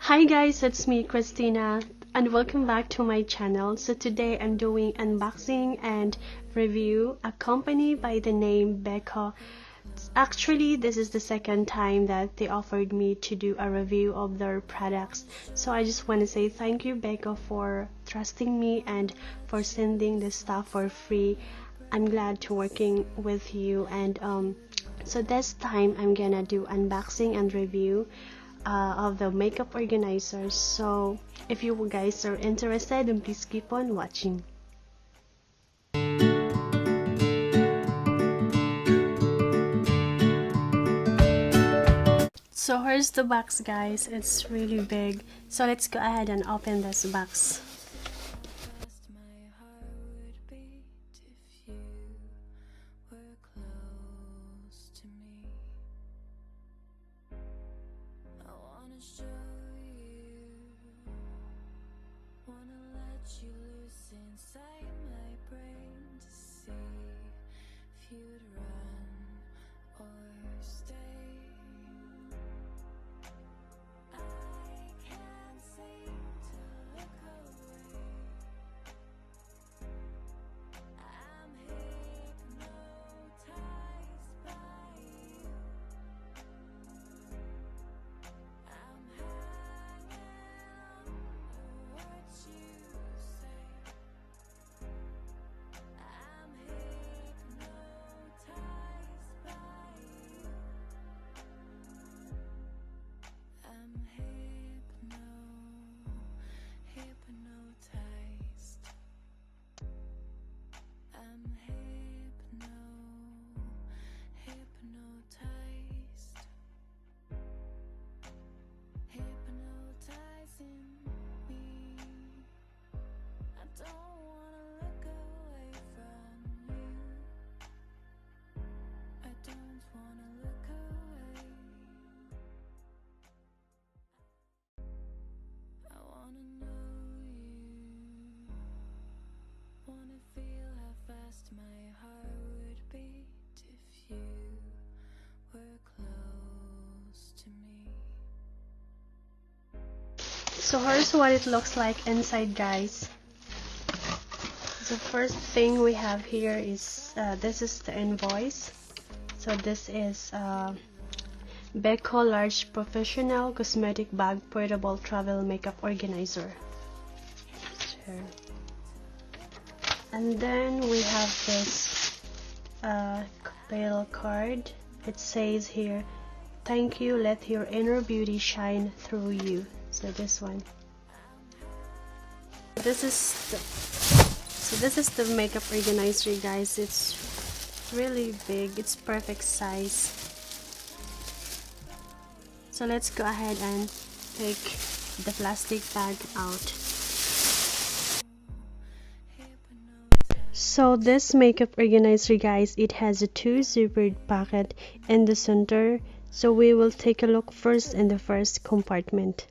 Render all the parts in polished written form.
Hi guys, it's me Christina and welcome back to my channel. So today I'm doing unboxing and review a company by the name Becko. Actually, this is the second time that they offered me to do a review of their products. So I just want to say thank you Becko for trusting me and for sending the stuff for free. I'm glad to working with you and so this time I'm gonna do unboxing and review of the makeup organizers. So if you guys are interested, then please keep on watching. So here's the box guys, it's really big. So let's go ahead and open this box. You loose inside my brain to see if you'd run or stay. I can't seem to look away. I'm hypnotized by you. I'm hanging on to what you say. I'm hypnotized by you. I'm hypnotized. I'm hypnotized. Hypnotizing me. I don't wanna look away from you. I don't wanna look away. I wanna know you. Wanna feel how fast my heart would beat if you were close to me. So here's what it looks like inside guys. The first thing we have here is this is the invoice. So this is Becko Large Professional Cosmetic Bag Portable Travel Makeup Organizer. Sure. And then we have this little card. It says here, "Thank you, let your inner beauty shine through you." So this one. This is the makeup organizer guys. It's really big, it's perfect size. So let's go ahead and take the plastic bag out. So this makeup organizer guys, it has a 2 zippered pocket in the center. So we will take a look first in the first compartment.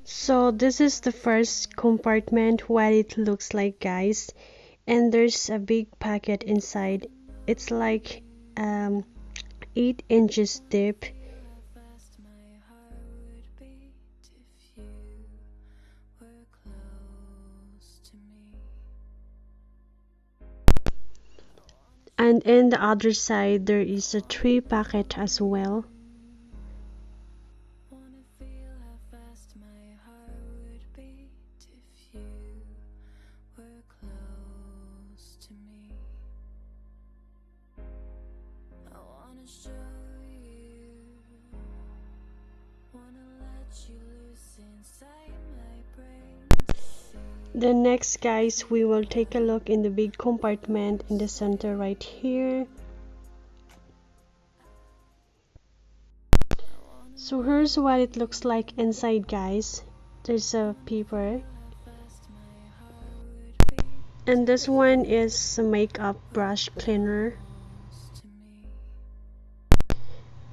So this is the first compartment, what it looks like guys, and there's a big packet inside. It's like 8 inches deep. And in the other side there is a 3 packet as well. Then next guys, we will take a look in the big compartment in the center right here. So here's what it looks like inside guys. There's a paper And this one is a makeup brush cleaner.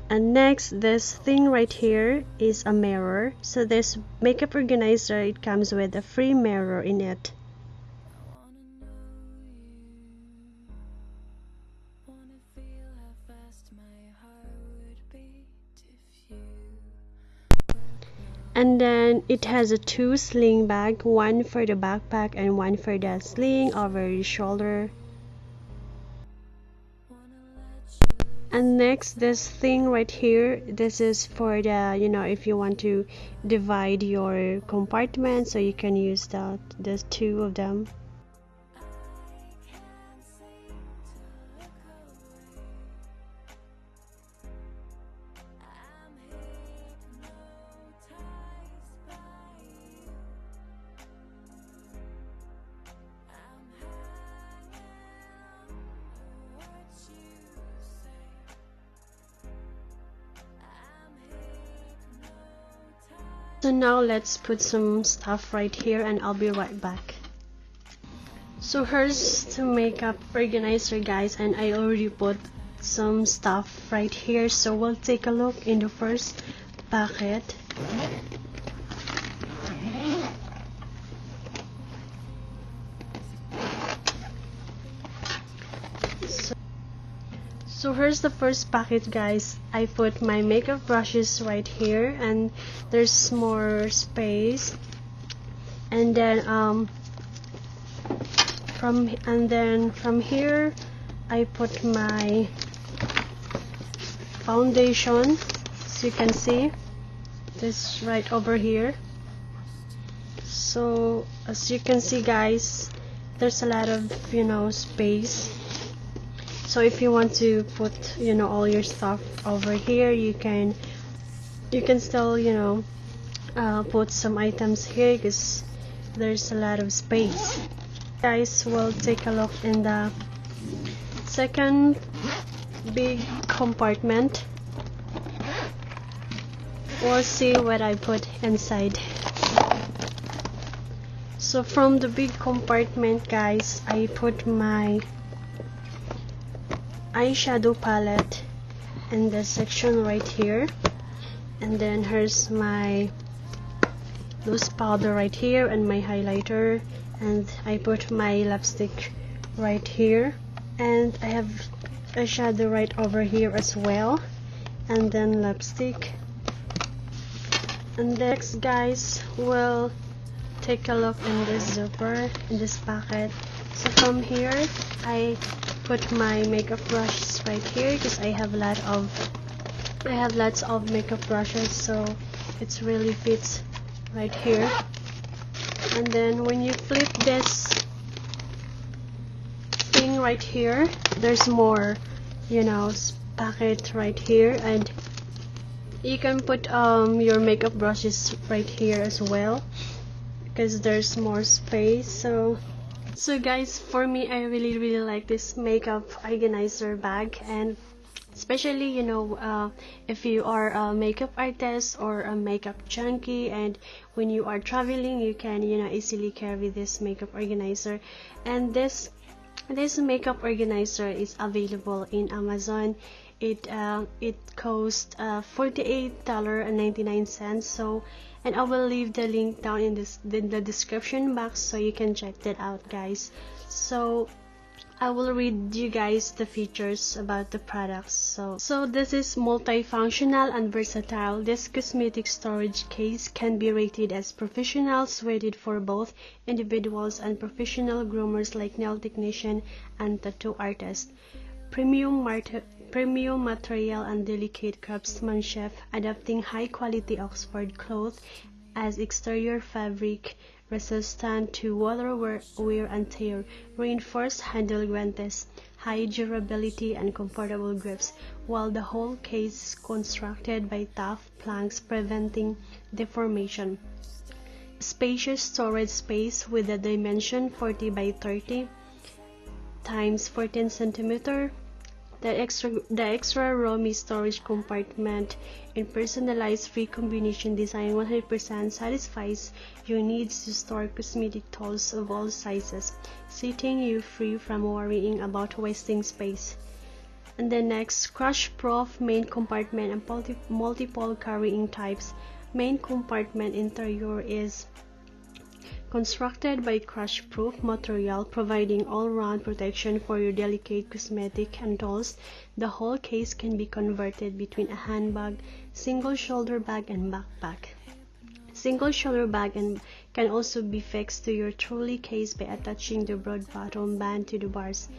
And next, this thing right here is a mirror. So this makeup organizer, it comes with a free mirror in it. And then it has a two sling bag, one for the backpack and one for the sling over your shoulder. And next, this thing right here, this is for the, if you want to divide your compartments, so you can use the two of them. So now let's put some stuff right here and I'll be right back. So here's the makeup organizer, guys, and I already put some stuff right here. So we'll take a look in the first packet. So here's the first packet, guys. I put my makeup brushes right here and there's more space. And then from here I put my foundation, as you can see, this right over here. So as you can see, guys, there's a lot of space. So if you want to put all your stuff over here, you can still put some items here because there's a lot of space. Guys, we'll take a look in the second big compartment. We'll see what I put inside. So from the big compartment, guys, I put my eyeshadow palette in the section right here, and then here's my loose powder right here and my highlighter, and I put my lipstick right here, and I have eyeshadow right over here as well, and then lipstick. And next, guys, we'll take a look in this zipper, in this packet. So from here I put my makeup brushes right here because I have lots of makeup brushes, so it really fits right here. And then when you flip this thing right here, there's more packet right here, and you can put your makeup brushes right here as well because there's more space. So guys, for me, I really like this makeup organizer bag, and especially if you are a makeup artist or a makeup junkie, and when you are traveling, you can easily carry this makeup organizer. And this makeup organizer is available in Amazon. It costs $48.99. So, and I will leave the link down in the description box so you can check that out, guys. So I will read you guys the features about the products. So this is multifunctional and versatile. This cosmetic storage case can be rated as professional, suited for both individuals and professional groomers like nail technician and tattoo artists. Premium material and delicate craftsmanship, adapting high-quality Oxford cloth as exterior fabric, resistant to water wear and tear, reinforced handle guantes, high durability and comfortable grips, while the whole case is constructed by tough planks preventing deformation. Spacious storage space with a dimension 40 by 30 times 14 cm. The extra roomy storage compartment and personalized free combination design 100% satisfies your needs to store cosmetic tools of all sizes, setting you free from worrying about wasting space. And the next, crush-proof main compartment and multiple carrying types. Main compartment interior is constructed by crush-proof material, providing all-round protection for your delicate cosmetic and tools. The whole case can be converted between a handbag, single shoulder bag, and backpack. Single shoulder bag can also be fixed to your trolley case by attaching the broad bottom band to the bars.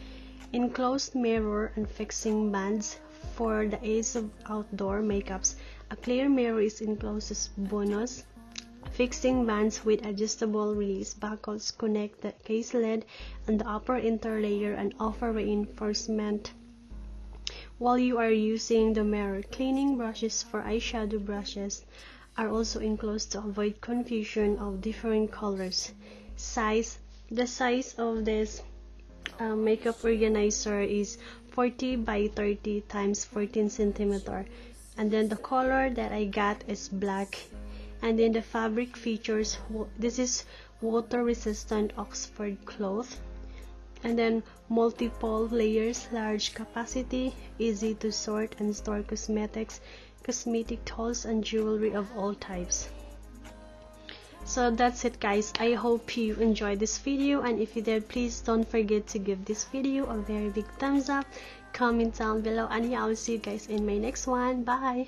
Enclosed mirror and fixing bands for the ace of outdoor makeups. A clear mirror is enclosed as bonus. Fixing bands with adjustable release buckles connect the case lid and the upper interlayer and offer reinforcement while you are using the mirror. Cleaning brushes for eyeshadow brushes are also enclosed to avoid confusion of different colors. Size. The size of this makeup organizer is 40 by 30 times 14 centimeter, and then the color that I got is black. And then the fabric features, this is water resistant Oxford cloth, and then multiple layers, large capacity, easy to sort and store cosmetic tools and jewelry of all types. So that's it guys, I hope you enjoyed this video, and if you did, please don't forget to give this video a very big thumbs up, comment down below, and yeah, I'll see you guys in my next one. Bye.